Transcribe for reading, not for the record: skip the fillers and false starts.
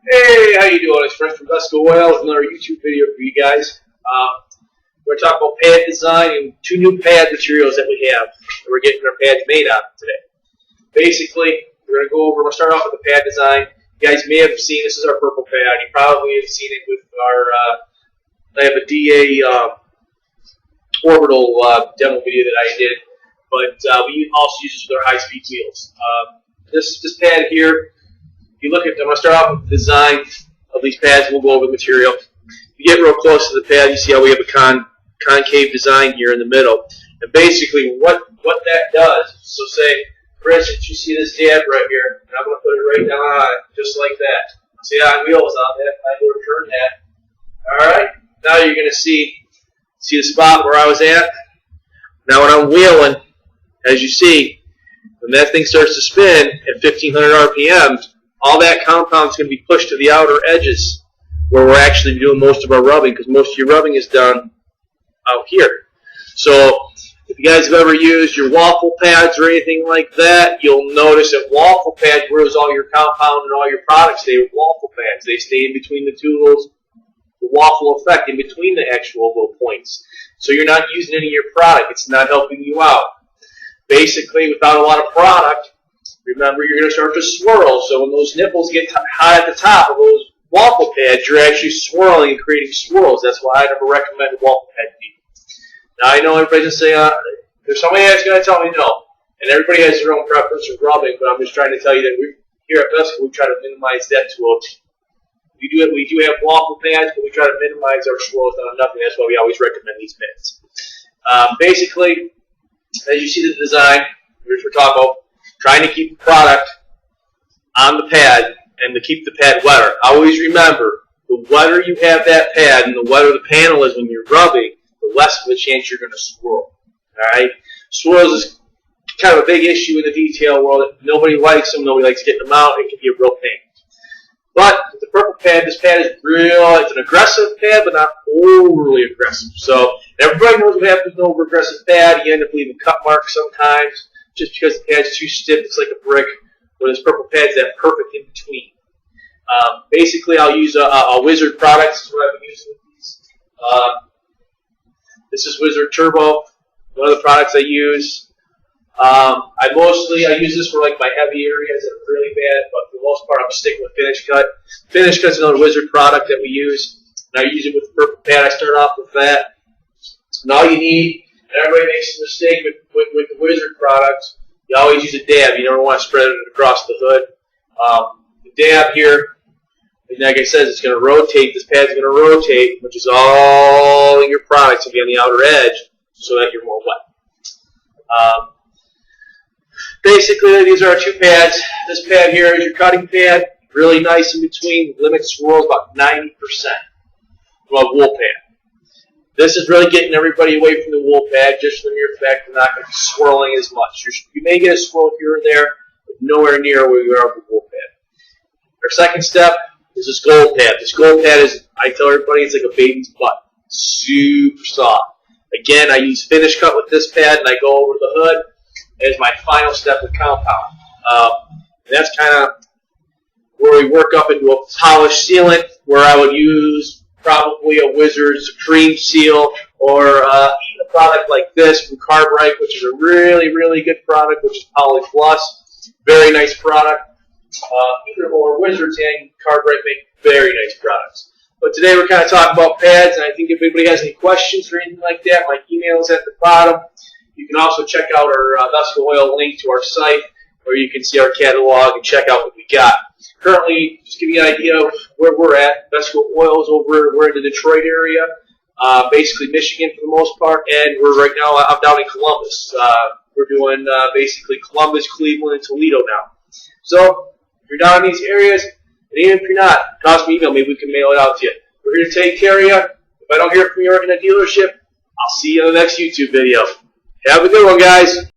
Hey, how you doing? It's Fred from Vesco with another YouTube video for you guys. We're going to talk about pad design and two new pad materials that we have that we're getting our pads made out of today. Basically, we're going to start off with the pad design. You guys may have seen, this is our purple pad. You probably have seen it with our, I have a DA orbital demo video that I did, but we also use this with our high-speed wheels. This pad here, if you look at, I'm going to start off with the design of these pads, we'll go over the material. If you get real close to the pad, you see how we have a concave design here in the middle. And basically what that does, so say, for instance, you see this dab right here, and I'm going to put it right down on it, just like that. See on wheels on that, I go to turn that. Alright, now you're going to see the spot where I was at. Now when I'm wheeling, as you see, when that thing starts to spin at 1500 RPMs, all that compound is going to be pushed to the outer edges where we're actually doing most of our rubbing, because most of your rubbing is done out here. So if you guys have ever used your waffle pads or anything like that, you'll notice that waffle pads, whereas all your compound and all your products stay with waffle pads. They stay in between the two little waffle effect, in between the actual little points. So you're not using any of your product. It's not helping you out. Basically, without a lot of product, remember, you're going to start to swirl. So when those nipples get high at the top of those waffle pads, you're actually swirling and creating swirls. That's why I never recommend waffle pad people. Now, I know everybody's going to say, there's somebody that's going to tell me no. And everybody has their own preference for rubbing, but I'm just trying to tell you that here at Vesco, we try to minimize that to a... We do have waffle pads, but we try to minimize our swirls down to nothing. That's why we always recommend these pads. Basically, as you see the design, here's what we're talking about. Trying to keep the product on the pad and to keep the pad wetter. Always remember, the wetter you have that pad and the wetter the panel is when you're rubbing, the less of a chance you're going to swirl. Alright? Swirls is kind of a big issue in the detail world. Nobody likes them. Nobody likes getting them out. It can be a real pain. But with the purple pad, this pad is it's an aggressive pad, but not overly aggressive. So everybody knows what happens with an over-aggressive pad. You end up leaving cut marks sometimes, just because the pad's too stiff, it's like a brick. Where this purple pad's that perfect in between. Basically, I'll use a Wizard product. This is what I've been using with these. This is Wizard Turbo, one of the products I use. I use this for like my heavy areas that are really bad, but for the most part, I'm sticking with Finish Cut. Finish Cut's another Wizard product that we use, and I use it with the purple pad. I start off with that. And all you need, and everybody makes a mistake with the Wizard product, you always use a dab. You never want to spread it across the hood. The dab here, like I said, it's going to rotate. This pad's going to rotate, which is all in your products to be on the outer edge so that you're more wet. Basically, these are our two pads. This pad here is your cutting pad. Really nice in between. Limit swirls about 90% of a wool pad. This is really getting everybody away from the wool pad, just from the mere fact they're not going to be swirling as much. You may get a swirl here and there, but nowhere near where you are with the wool pad. Our second step is this gold pad. This gold pad is, I tell everybody, it's like a baby's butt. Super soft. Again, I use Finish Cut with this pad, and I go over the hood as my final step with compound. And that's kind of where we work up into a polished sealant, where I would use probably a Wizard Supreme Seal, or even a product like this from Carbrite, which is a really, really good product, which is Poly Plus. Very nice product. Either or Wizards and Carbrite make very nice products. But today we're kind of talking about pads, and I think if anybody has any questions or anything like that, my email is at the bottom. You can also check out our Vesco Oil link to our site, where you can see our catalog and check out what we got. Currently, just to give you an idea of where we're at, Vesco Oil is we're in the Detroit area, basically Michigan for the most part, and we're right now, I'm down in Columbus. We're doing basically Columbus, Cleveland, and Toledo now. So, if you're down in these areas, and even if you're not, toss me an email, maybe we can mail it out to you. We're here to take care of you. If I don't hear from you in a dealership, I'll see you in the next YouTube video. Have a good one, guys.